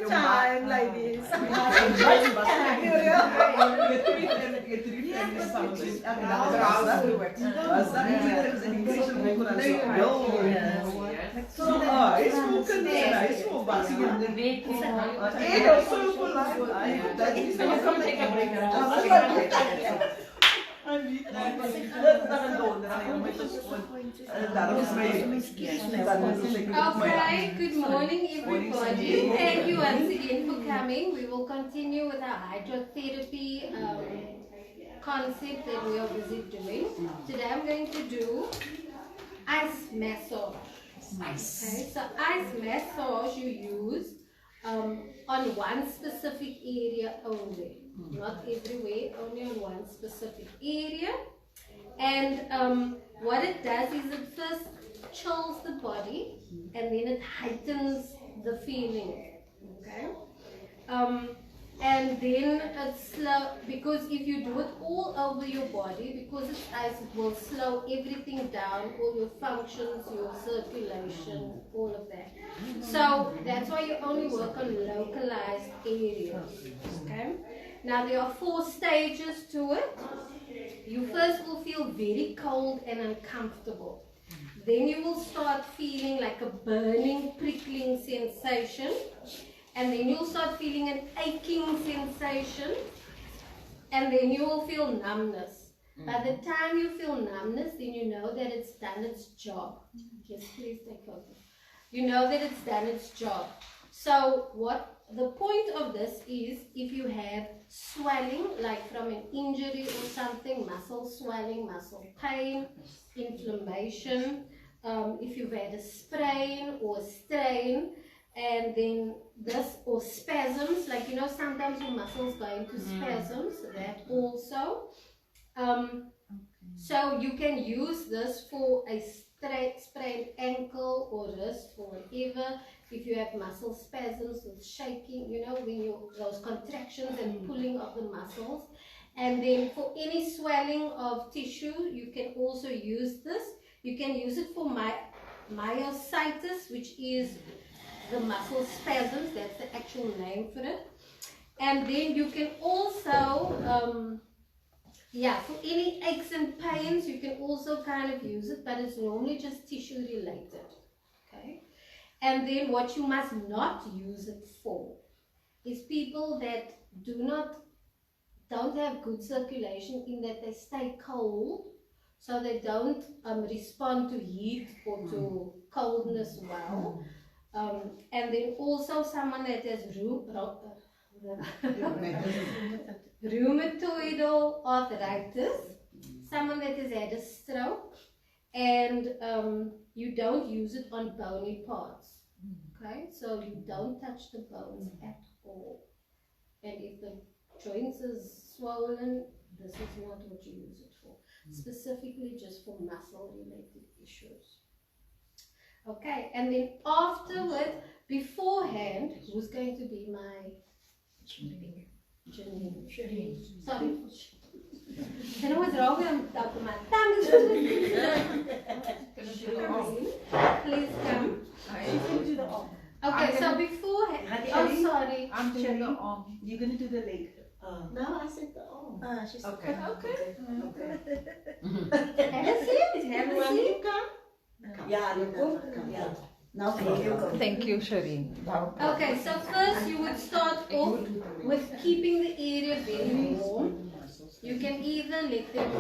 time like this. Okay, good morning everybody. Thank you once again for coming. We will continue with our hydrotherapy concept that we are busy doing. Today I'm going to do ice massage. Okay, so ice massage you use on one specific area only. Not everywhere, only on one specific area. And what it does is it first chills the body and then it heightens the feeling. Okay? And then it's slow, because if you do it all over your body, because it's ice, it will slow everything down, all your functions, your circulation, all of that. So that's why you only work on localized areas. Okay? Now there are 4 stages to it. You first will feel very cold and uncomfortable. Then you will start feeling like a burning, prickling sensation. And then you'll start feeling an aching sensation. And then you will feel numbness. By the time you feel numbness, then you know that it's done its job. Yes, please take photo. You know that it's done its job. So what the point of this is, if you have swelling, like from an injury or something, muscle swelling, muscle pain, inflammation, if you've had a sprain or a strain, and then this, or spasms, like, you know, sometimes your muscles go into spasms, that also. So you can use this for a sprained ankle or wrist or whatever. If you have muscle spasms with shaking, you know, when you, those contractions and pulling of the muscles. And then for any swelling of tissue, you can also use this. You can use it for myositis, which is the muscle spasms, that's the actual name for it. And then you can also, for any aches and pains, you can also kind of use it, but it's normally just tissue related. Okay. And then what you must not use it for is people that don't have good circulation, in that they stay cold, so they don't respond to heat or to coldness well. And then also someone that has rheumatoid arthritis, someone that has had a stroke, and you don't use it on bony parts. Okay, so you don't touch the bones at all. And if the joints is swollen, this is not what you use it for. Specifically just for muscle related issues. Okay, and then afterward, beforehand, who's going to be my Janine? Sorry. I know what's wrong with I'm talking my tongue. Please come. Okay, so beforehand. Oh, sorry. I'm doing the arm. You're going to do the leg. No, I said the arm. She's Okay. Have a seat. Have a seat. Yeah, yeah. Now Thank you, Shireen. Okay, so first you would start off with keeping the area very warm. You can either let them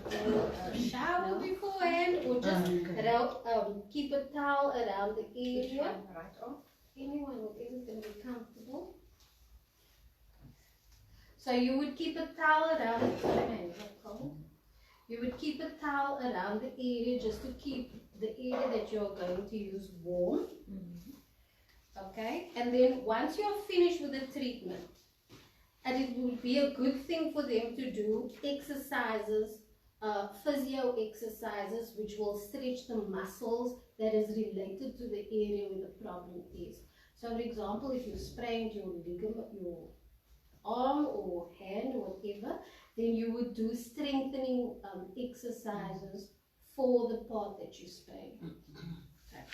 do a shower beforehand, or just keep a towel around the area. Anyone, whatever is going to be comfortable. So you would keep a towel around it. You would keep a towel around the area just to keep the area that you're going to use warm. Okay, and then once you're finished with the treatment, and it would be a good thing for them to do exercises, physio exercises, which will stretch the muscles that is related to the area where the problem is. So for example, if you sprained your ligament, your arm or hand or whatever, then you would do strengthening exercises for the part that you sprained. Okay.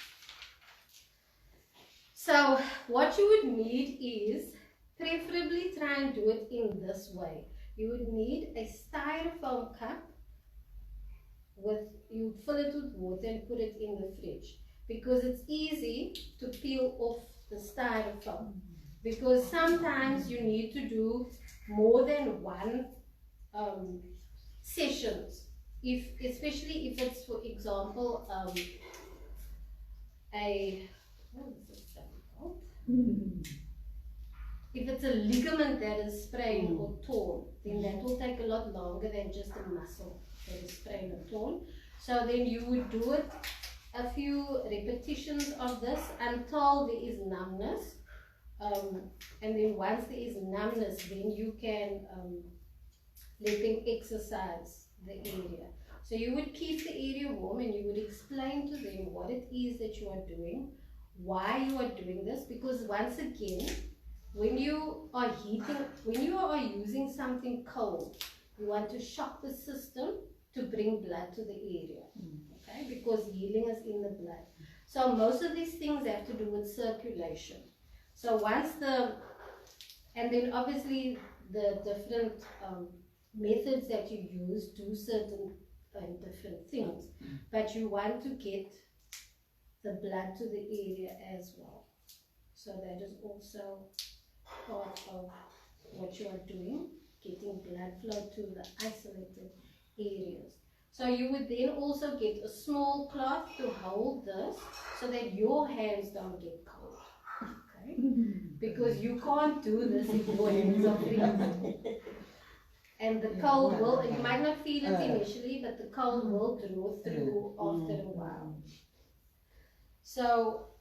So what you would need is, preferably try and do it in this way. You would need a styrofoam cup you fill it with water and put it in the fridge, because it's easy to peel off the styrofoam, because sometimes you need to do more than one sessions, especially if it's, for example, what is this thing called? If it's a ligament that is sprained or torn, then that will take a lot longer than just a muscle that is sprained or torn. So then you would do it a few repetitions of this until there is numbness. And then once there is numbness, then you can let them exercise the area. So you would keep the area warm and you would explain to them what it is that you are doing, why you are doing this, because once again, when you are using something cold, you want to shock the system to bring blood to the area, okay? Because healing is in the blood. So most of these things have to do with circulation. So and then obviously the different methods that you use do certain different things, but you want to get the blood to the area as well. So that is also part of what you are doing, getting blood flow to the isolated areas. So you would then also get a small cloth to hold this so that your hands don't get cold, okay? Because you can't do this if your hands are freezing. And the cold will, you might not feel it initially, but the cold will draw through after a while. So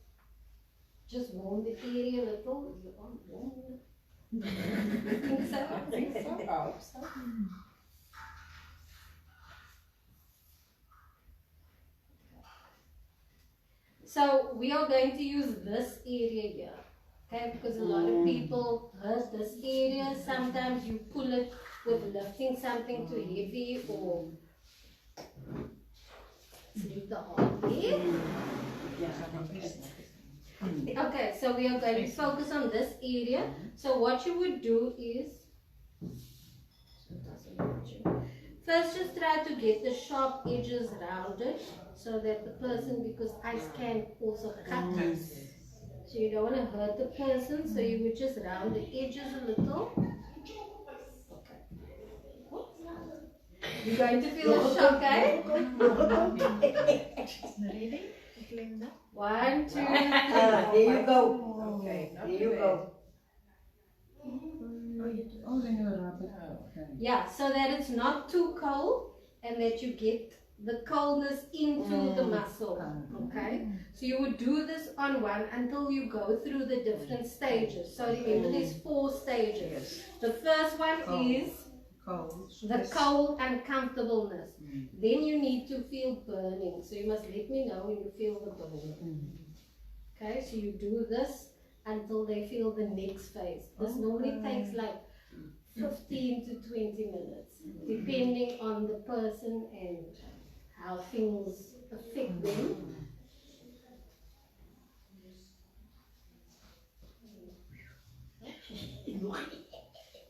just warm the area a little. You are warm. You think so? I think so. I hope so. So we are going to use this area here, okay? Because a lot of people hurt this area. Sometimes you pull it with lifting something too heavy, or leave the arm there. Okay, so we are going to focus on this area. So what you would do is, first just try to get the sharp edges rounded so that the person, because ice can also cut, so you don't want to hurt the person, so you would just round the edges a little. Okay. You're going to feel a shock, eh? Really? 1, 2, 3. There you go. Okay. There you go. Oh, then you rub it. Okay. Yeah, so that it's not too cold and that you get the coldness into the muscle, okay? So you would do this on one until you go through the different stages. So remember there's 4 stages. The first one is the cold uncomfortableness. Then you need to feel burning. So you must let me know when you feel the burning. Okay, so you do this until they feel the next phase. This normally takes like 15 to 20 minutes, depending on the person and how things affect them.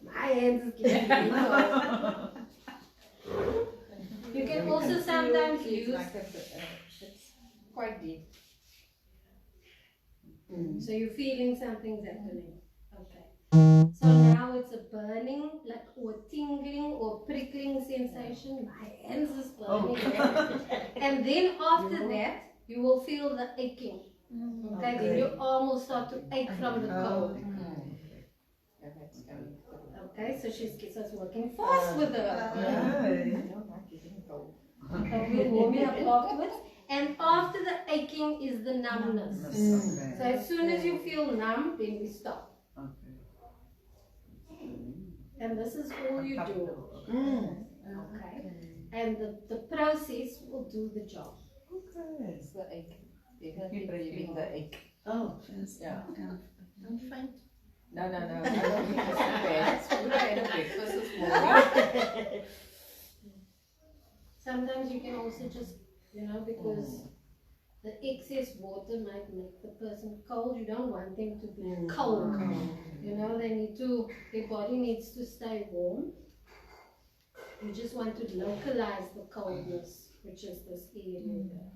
My hands is getting big. You can also sometimes use, It's quite deep. so you're feeling something's happening. Okay. So now it's a burning, like, or tingling or prickling sensation. My hands is burning. And then after that, you will feel the aching. Okay, then your arm will start to ache from the cold. Yeah, that's going. Okay, so she's working fast with her. No, not getting cold. We'll warm you up afterwards. And after the aching is the numbness. So as soon as you feel numb, then we stop. And this is all you do. Okay. And the process will do the job. Okay. It's the ache. Definitely relieving the ache. Oh, Yeah. don't faint. No. I don't think it's bad. It's good. I had a breakfast this morning. Sometimes you can also just, because the excess water might make the person cold. You don't want them to be cold. You know, their body needs to stay warm. You just want to localize the coldness, which is this area here.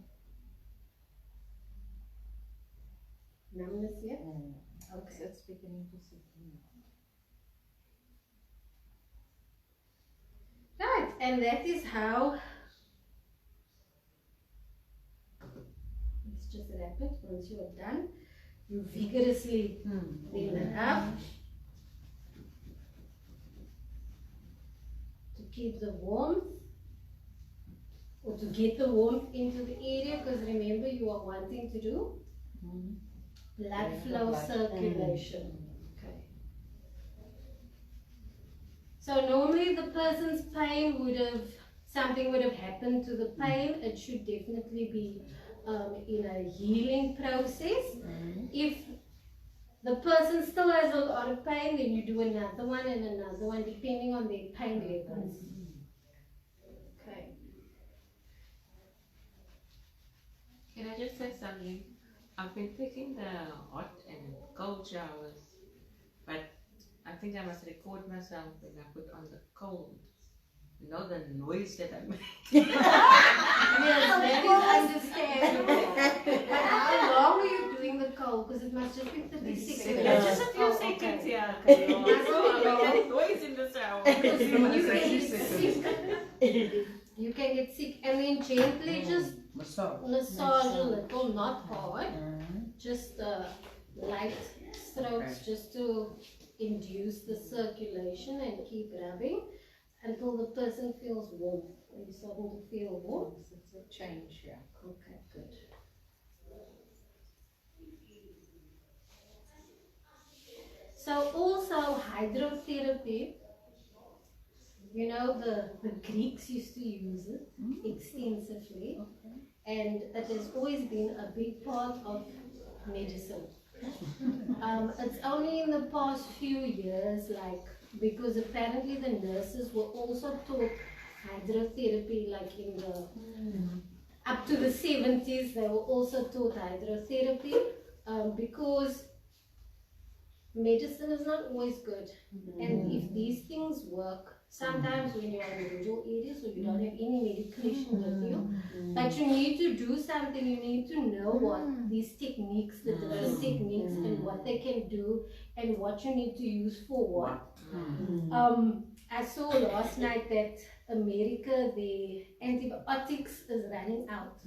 Numbness here? Okay. So it's beginning to sit in. Right, and that is how, let's just wrap it. Once you are done, you vigorously clean it up to keep the warmth, or to get the warmth into the area, because remember you are wanting to do blood flow circulation. Okay. So normally the person's pain something would have happened to the pain. It should definitely be in a healing process. If the person still has a lot of pain, then you do another one and another one, depending on their pain levels. Okay. Can I just say something? I've been taking the hot and cold showers, but I think I must record myself when I put on the cold. You know the noise that I make. Yes, that is understandable. But how long are you doing the cold? Because it must just be 30 seconds. Yeah, just a few Oh, seconds, okay. yeah. Okay. So I make noise in the shower. Because then you can get sick. You can get sick, and then gently just massage a little, not hard. Just light strokes, just to induce the circulation, and keep rubbing until the person feels warm. Are you starting to feel warm? It's a change, yeah. Okay, good. So also hydrotherapy, you know, the Greeks used to use it extensively, and it has always been a big part of medicine. It's only in the past few years, because apparently the nurses were also taught hydrotherapy, like in the up to the 70s, they were also taught hydrotherapy, because medicine is not always good. And if these things work, sometimes when you're in rural areas, or you don't have any medication with you, but you need to do something, you need to know what these techniques, the different techniques, and what they can do, and what you need to use for what. I saw last night that America, the antibiotics is running out.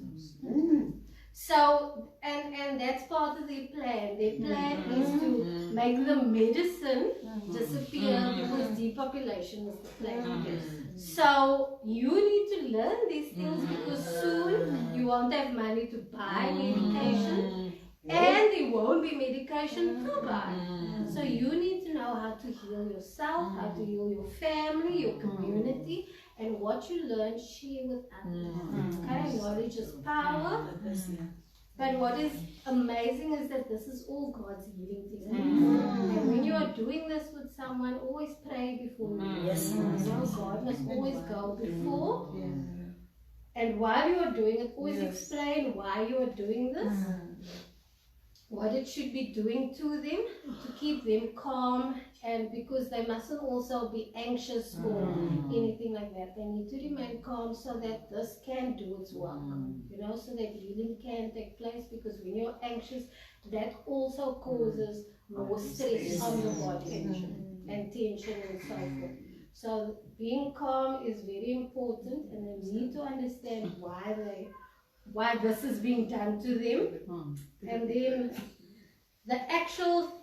So, and that's part of their plan. Their plan is to make the medicine disappear, because depopulation is the plan. So, you need to learn these things, because soon you won't have money to buy medication, and there won't be medication to buy. So you need to know how to heal yourself, how to heal your family, your community, and what you learn, share with others. Okay, knowledge is power. But what is amazing is that this is all God's healing techniques. And when you are doing this with someone, always pray before you. Yes. You know, God must always go before. And while you are doing it, always explain why you are doing this, what it should be doing to them, to keep them calm, and because they mustn't also be anxious or anything like that. They need to remain calm so that this can do its work, you know, so that healing can take place, because when you're anxious, that also causes more stress on your body and tension and so forth. So being calm is very important, and they need to understand why this is being done to them, and then the actual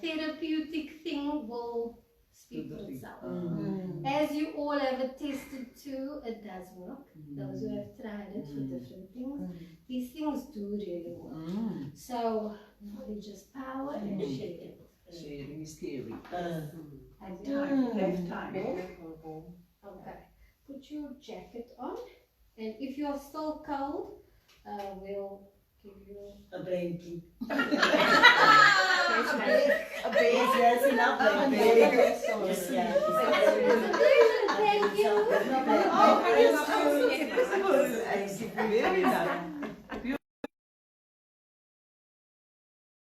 therapeutic thing will speak for itself. As you all have attested to, it does work. Those who have tried it for different things, these things do really work. So knowledge is power, and sharing. Sharing is caring. Okay, put your jacket on, and if you are still cold, we'll give you A blankie. A Yes, enough blankie. It's a pleasure, thank you. Oh, very nice.